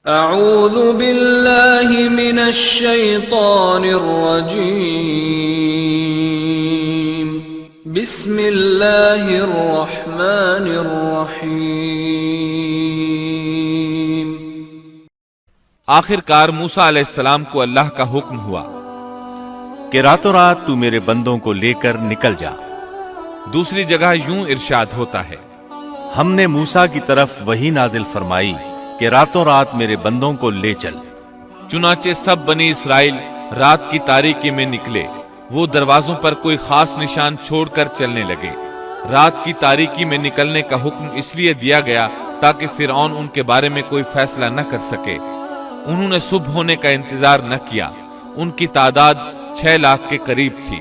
اعوذ باللہ من الشیطان الرجیم بسم اللہ الرحمن الرحیم۔ آخر کار موسیٰ علیہ السلام کو اللہ کا حکم ہوا کہ راتوں رات تو میرے بندوں کو لے کر نکل جا۔ دوسری جگہ یوں ارشاد ہوتا ہے، ہم نے موسیٰ کی طرف وحی نازل فرمائی کہ راتوں رات میرے بندوں کو لے چل۔ چنانچہ سب بنی اسرائیل رات کی تاریکی میں نکلے، وہ دروازوں پر کوئی خاص نشان چھوڑ کر چلنے لگے۔ رات کی تاریکی میں نکلنے کا حکم اس لیے دیا گیا تاکہ فرعون ان کے بارے میں کوئی فیصلہ نہ کر سکے۔ انہوں نے صبح ہونے کا انتظار نہ کیا۔ ان کی تعداد 6 لاکھ کے قریب تھی۔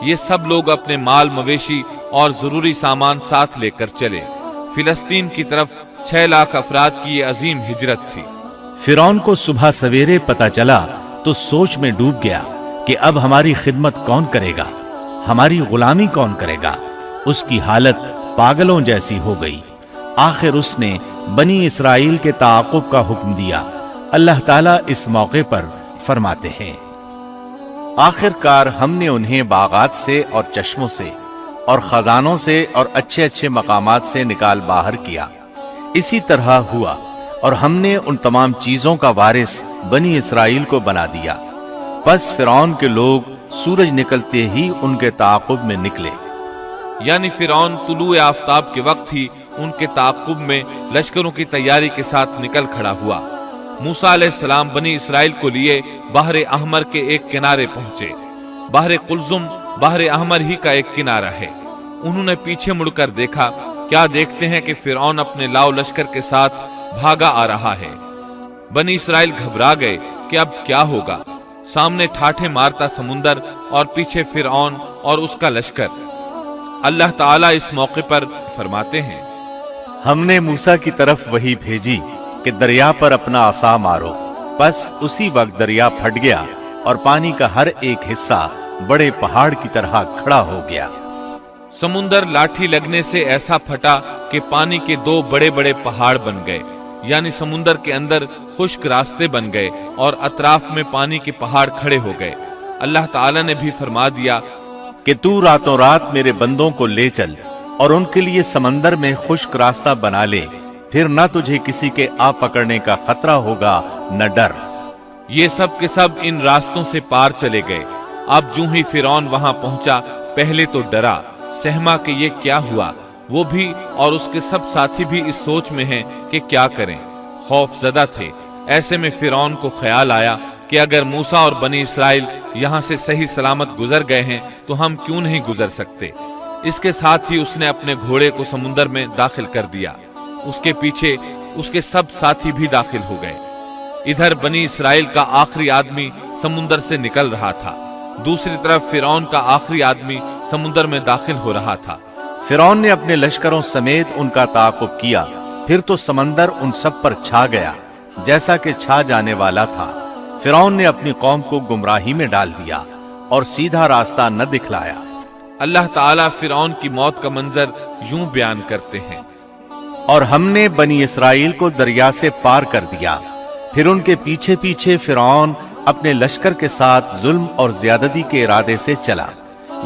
یہ سب لوگ اپنے مال مویشی اور ضروری سامان ساتھ لے کر چلے۔ فلسطین کی طرف 6 لاکھ افراد کی یہ عظیم ہجرت تھی۔ فرعون کو صبح سویرے پتا چلا تو سوچ میں ڈوب گیا کہ اب ہماری خدمت کون کرے گا، ہماری غلامی کون کرے گا۔ اس کی حالت پاگلوں جیسی ہو گئی۔ آخر اس نے بنی اسرائیل کے تعاقب کا حکم دیا۔ اللہ تعالیٰ اس موقع پر فرماتے ہیں، آخر کار ہم نے انہیں باغات سے اور چشموں سے اور خزانوں سے اور اچھے اچھے مقامات سے نکال باہر کیا۔ اسی طرح ہوا، اور ہم نے ان تمام چیزوں کا وارث بنی اسرائیل کو بنا دیا۔ بس فرعون کے لوگ سورج نکلتے ہی ان کے تعاقب میں نکلے، یعنی فرعون طلوع آفتاب کے وقت ہی ان کے تعاقب میں لشکروں کی تیاری کے ساتھ نکل کھڑا ہوا۔ موسیٰ علیہ السلام بنی اسرائیل کو لیے بحر احمر کے ایک کنارے پہنچے۔ بحر قلزم بحر احمر ہی کا ایک کنارہ ہے۔ انہوں نے پیچھے مڑ کر دیکھا، کیا دیکھتے ہیں کہ فرعون اپنے لاؤ لشکر کے ساتھ بھاگا آ رہا ہے۔ بنی اسرائیل گھبرا گئے کہ اب کیا ہوگا۔ سامنے ٹھاٹھے مارتا سمندر اور پیچھے فرعون اور اس کا لشکر۔ اللہ تعالیٰ اس موقع پر فرماتے ہیں، ہم نے موسیٰ کی طرف وحی بھیجی کہ دریا پر اپنا عصا مارو۔ بس اسی وقت دریا پھٹ گیا اور پانی کا ہر ایک حصہ بڑے پہاڑ کی طرح کھڑا ہو گیا۔ سمندر لاٹھی لگنے سے ایسا پھٹا کہ پانی کے 2 بڑے بڑے پہاڑ بن گئے، یعنی سمندر کے اندر خشک راستے بن گئے اور اطراف میں پانی کے پہاڑ کھڑے ہو گئے۔ اللہ تعالیٰ نے بھی فرما دیا کہ تو راتوں رات میرے بندوں کو لے چل اور ان کے لیے سمندر میں خشک راستہ بنا لے، پھر نہ تجھے کسی کے آ پکڑنے کا خطرہ ہوگا نہ ڈر۔ یہ سب کے سب ان راستوں سے پار چلے گئے۔ اب جو ہی فرعون وہاں پہنچا، پہلے تو ڈرا، سہما کہ یہ کیا ہوا۔ وہ بھی اور اس کے سب ساتھی بھی اس سوچ میں ہیں کہ کیا کریں، خوف زدہ تھے۔ ایسے میں فرعون کو خیال آیا کہ اگر موسیٰ اور بنی اسرائیل یہاں سے صحیح سلامت گزر گئے ہیں تو ہم کیوں نہیں گزر سکتے۔ اس کے ساتھ ہی اس نے اپنے گھوڑے کو سمندر میں داخل کر دیا۔ اس کے پیچھے اس کے سب ساتھی بھی داخل ہو گئے۔ ادھر بنی اسرائیل کا آخری آدمی سمندر سے نکل رہا تھا، دوسری طرف فرعون کا آخری آدمی سمندر میں داخل ہو رہا تھا۔ فرعون نے اپنے لشکروں سمیت ان کا تعاقب کیا، پھر تو سمندر ان سب پر چھا گیا جیسا کہ چھا جانے والا تھا۔ فرعون نے اپنی قوم کو گمراہی میں ڈال دیا اور سیدھا راستہ نہ دکھلایا۔ اللہ تعالیٰ فرعون کی موت کا منظر یوں بیان کرتے ہیں، اور ہم نے بنی اسرائیل کو دریا سے پار کر دیا، پھر ان کے پیچھے پیچھے فرعون اپنے لشکر کے ساتھ ظلم اور زیادتی کے ارادے سے چلا،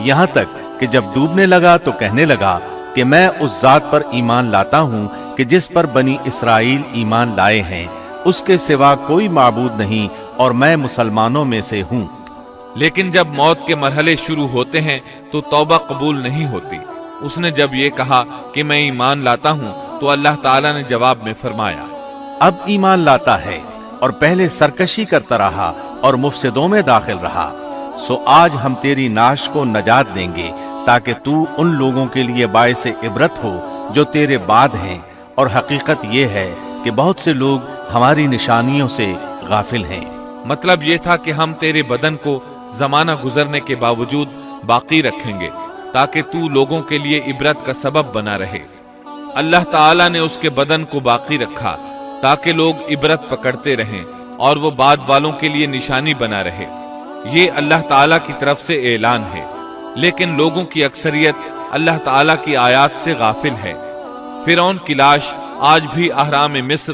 یہاں تک کہ جب ڈوبنے لگا تو کہنے لگا کہ میں اس ذات پر ایمان لاتا ہوں کہ جس پر بنی اسرائیل ایمان لائے ہیں، اس کے سوا کوئی معبود نہیں اور میں مسلمانوں میں سے ہوں۔ لیکن جب موت کے مرحلے شروع ہوتے ہیں تو توبہ قبول نہیں ہوتی۔ اس نے جب یہ کہا کہ میں ایمان لاتا ہوں تو اللہ تعالیٰ نے جواب میں فرمایا، اب ایمان لاتا ہے اور پہلے سرکشی کرتا رہا اور مفسدوں میں داخل رہا، سو آج ہم تیری ناش کو نجات دیں گے تاکہ تو ان لوگوں کے لیے باعث عبرت ہو جو تیرے بعد ہیں، اور حقیقت یہ ہے کہ بہت سے لوگ ہماری نشانیوں سے غافل ہیں۔ مطلب یہ تھا کہ ہم تیرے بدن کو زمانہ گزرنے کے باوجود باقی رکھیں گے تاکہ تو لوگوں کے لیے عبرت کا سبب بنا رہے۔ اللہ تعالیٰ نے اس کے بدن کو باقی رکھا تاکہ لوگ عبرت پکڑتے رہیں اور وہ بعد والوں کے لیے نشانی بنا رہے۔ یہ اللہ تعالیٰ کی طرف سے اعلان ہے، لیکن لوگوں کی اکثریت اللہ تعالیٰ کی آیات سے غافل ہے۔ فرعون کی لاش آج بھی اہرام مصر